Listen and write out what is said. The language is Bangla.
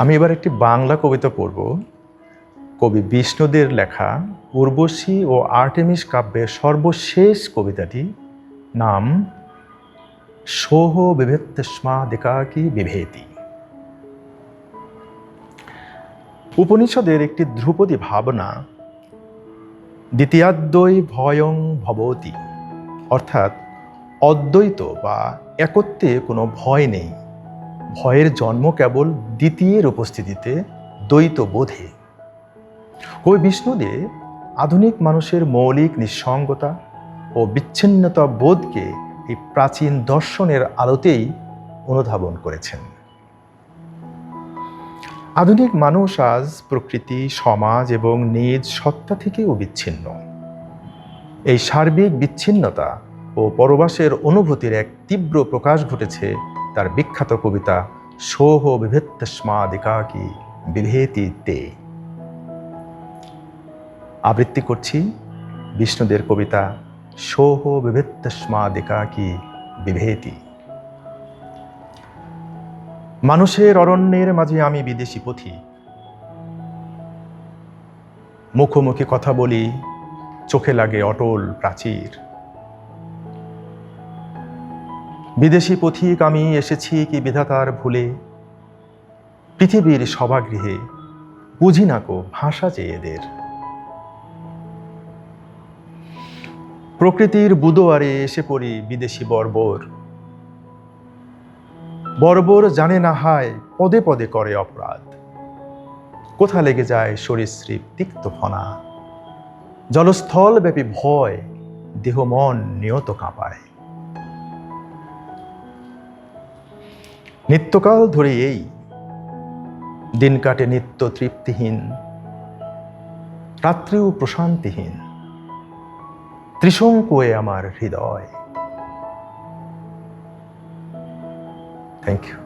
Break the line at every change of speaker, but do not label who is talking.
আমি এবার একটি বাংলা কবিতা পড়ব। কবি বিষ্ণুদের লেখা উর্বশী ও আর্টেমিস কাব্যের সর্বশেষ কবিতাটি, নাম সোহ বিভেত্তস্মাদিকাকি বিভেতি। উপনিষদের একটি ধ্রুপদী ভাবনা দ্বিতীয়াদ্বৈ ভয়ং ভবতি, অর্থাৎ অদ্বৈত বা একত্বে কোনো ভয় নেই, ভয়ের জন্ম কেবল দ্বিতীয়ের উপস্থিতিতে, দ্বৈত বোধে। কবি বিষ্ণুদেব আধুনিক মানুষের মৌলিক নিঃসঙ্গতা ও বিচ্ছিন্নতা বোধকে এই প্রাচীন দর্শনের আলোতেই অনুধাবন করেছেন। আধুনিক মানুষ আজ প্রকৃতি, সমাজ এবং নিজ সত্তা থেকেও বিচ্ছিন্ন। এই সার্বিক বিচ্ছিন্নতা ও পরবাসের অনুভূতির এক তীব্র প্রকাশ ঘটেছে তার বিখ্যাত কবিতা সোহ বিভেত্তস্মাদিকাকি বিভেতি তে। আবৃত্তি করছি বিষ্ণুদের কবিতা সোহ বিভেত্তস্মাদিকাকি বিভেতি। মানুষের অরণ্যের মাঝে আমি বিদেশি পথিক, মুখোমুখি কথা বলি, চোখে লাগে অটল প্রাচীর। বিদেশি পথিক আমি এসেছি কি বিধাতার ভুলে, পৃথিবীর সভাগৃহে বুঝি না কো ভাষা যে এদের। প্রকৃতির বুদোয়ারে এসে পড়ি বিদেশি বর্বর, বর্বর জানে না হায় পদে পদে করে অপরাধ। কোথা লেগে যায় সরীসৃপ তিক্ত ফনা, জলস্থল ব্যাপী ভয় দেহ মন নিয়ত কাঁপায়। নিত্যকাল ধরে এই দিন কাটে নিত্য তৃপ্তিহীন, রাত্রিও প্রশান্তিহীন, ত্রিশঙ্কুয়ে আমার হৃদয়। Thank you.